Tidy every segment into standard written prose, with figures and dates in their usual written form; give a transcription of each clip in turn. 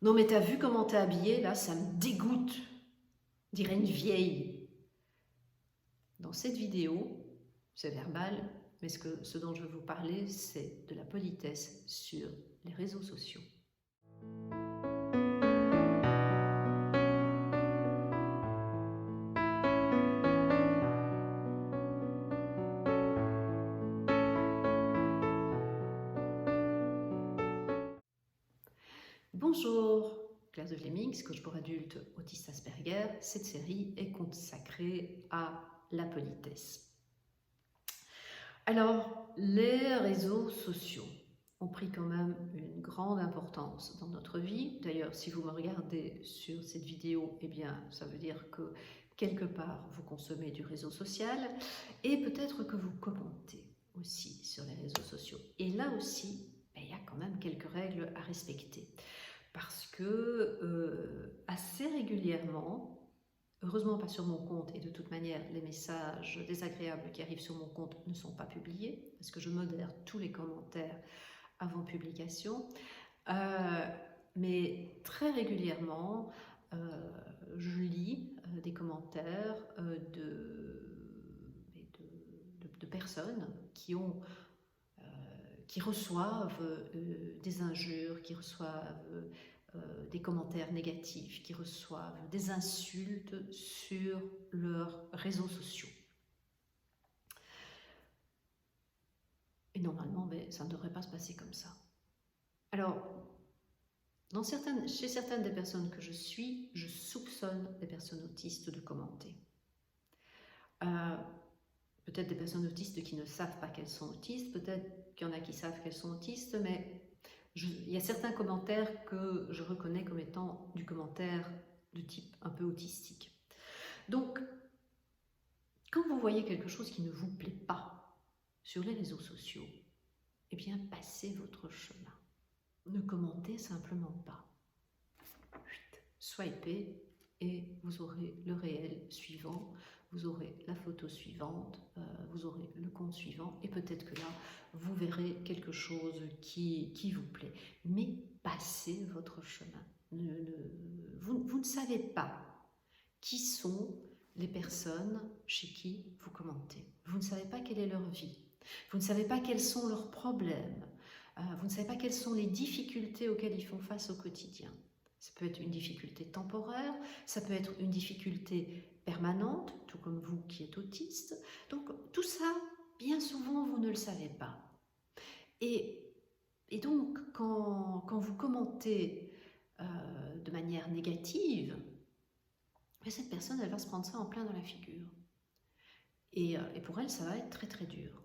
Non mais t'as vu comment t'es habillée là, ça me dégoûte, dirait une vieille. Dans cette vidéo, c'est verbal, mais ce dont je vais vous parler, c'est de la politesse sur les réseaux sociaux. Bonjour, Claire de Flemings, coach pour adultes autistes Asperger. Cette série est consacrée à la politesse. Alors, les réseaux sociaux ont pris quand même une grande importance dans notre vie. D'ailleurs, si vous me regardez sur cette vidéo, eh bien, ça veut dire que quelque part, vous consommez du réseau social et peut-être que vous commentez aussi sur les réseaux sociaux. Et là aussi, il y a quand même quelques règles à respecter. Parce que assez régulièrement, heureusement pas sur mon compte, et de toute manière les messages désagréables qui arrivent sur mon compte ne sont pas publiés, parce que je modère tous les commentaires avant publication, mais très régulièrement je lis des commentaires de personnes qui reçoivent des injures, qui reçoivent des commentaires négatifs, qui reçoivent des insultes sur leurs réseaux sociaux. Et normalement, ça ne devrait pas se passer comme ça. Alors, chez certaines des personnes que je suis, je soupçonne les personnes autistes de commenter. Peut-être des personnes autistes qui ne savent pas qu'elles sont autistes, peut-être qu'il y en a qui savent qu'elles sont autistes, mais il y a certains commentaires que je reconnais comme étant du commentaire de type un peu autistique. Donc, quand vous voyez quelque chose qui ne vous plaît pas sur les réseaux sociaux, eh bien, passez votre chemin. Ne commentez simplement pas. Swipez et vous aurez le réel suivant, vous aurez la photo suivante, vous aurez le compte suivant et peut-être que là, vous verrez quelque chose qui vous plaît. Mais passez votre chemin. Vous ne savez pas qui sont les personnes chez qui vous commentez. Vous ne savez pas quelle est leur vie. Vous ne savez pas quels sont leurs problèmes. Vous ne savez pas quelles sont les difficultés auxquelles ils font face au quotidien. Ça peut être une difficulté temporaire, ça peut être une difficulté permanente, tout comme vous qui êtes autiste. Donc tout ça, bien souvent, vous ne le savez pas. Et donc, quand vous commentez de manière négative, cette personne, elle va se prendre ça en plein dans la figure. Et pour elle, ça va être très très dur.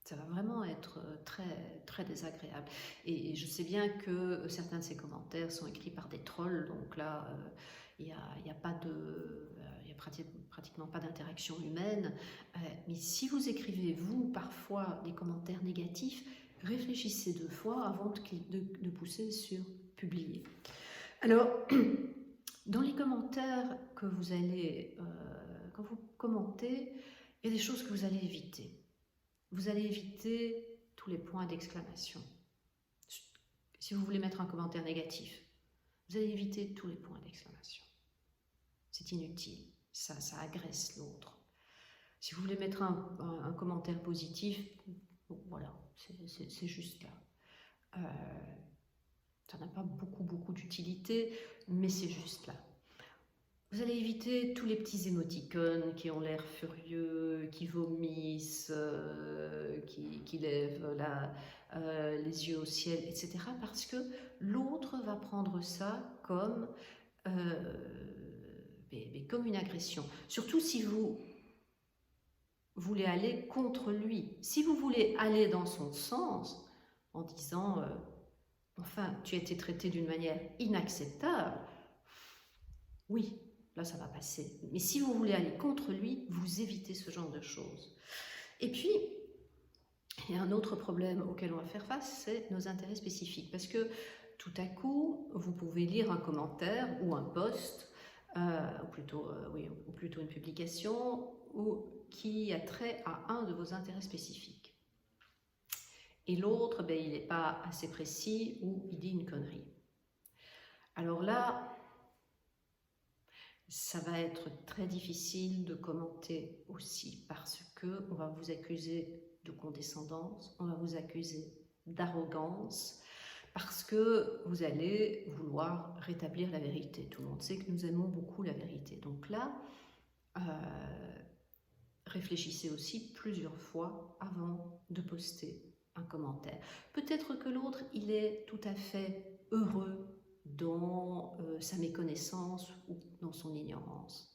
Ça va vraiment être très, très désagréable. Et je sais bien que certains de ces commentaires sont écrits par des trolls, donc là, il n'y a pratiquement pas d'interaction humaine. Mais si vous écrivez, vous, parfois, des commentaires négatifs, réfléchissez 2 fois avant de pousser sur « publier ». Alors, dans les commentaires que vous allez, quand vous commentez, il y a des choses que vous allez éviter. Vous allez éviter tous les points d'exclamation. Si vous voulez mettre un commentaire négatif, vous allez éviter tous les points d'exclamation. C'est inutile, ça agresse l'autre. Si vous voulez mettre un commentaire positif, voilà, c'est juste là. Ça n'a pas beaucoup d'utilité, mais c'est juste là. Vous allez éviter tous les petits émoticônes qui ont l'air furieux, qui vomissent, qui lèvent les yeux au ciel, etc. Parce que l'autre va prendre ça comme une agression. Surtout si vous voulez aller contre lui. Si vous voulez aller dans son sens, en disant enfin, tu as été traité d'une manière inacceptable, oui, là ça va passer. Mais si vous voulez aller contre lui, vous évitez ce genre de choses. Et puis, il y a un autre problème auquel on va faire face, c'est nos intérêts spécifiques. Parce que tout à coup, vous pouvez lire un commentaire ou un post, ou plutôt une publication, qui a trait à un de vos intérêts spécifiques. Et l'autre, il n'est pas assez précis ou il dit une connerie. Alors là, ça va être très difficile de commenter aussi parce que on va vous accuser de condescendance, on va vous accuser d'arrogance, parce que vous allez vouloir rétablir la vérité. Tout le monde sait que nous aimons beaucoup la vérité. Donc là, réfléchissez aussi plusieurs fois avant de poster un commentaire. Peut-être que l'autre, il est tout à fait heureux dans sa méconnaissance ou dans son ignorance.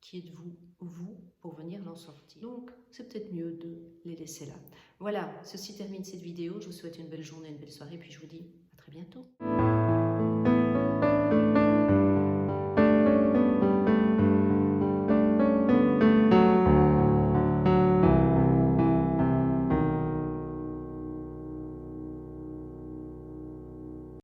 Qui êtes-vous, vous, pour venir l'en sortir? Donc, c'est peut-être mieux de les laisser là. Voilà, ceci termine cette vidéo. Je vous souhaite une belle journée, une belle soirée, puis je vous dis à très bientôt.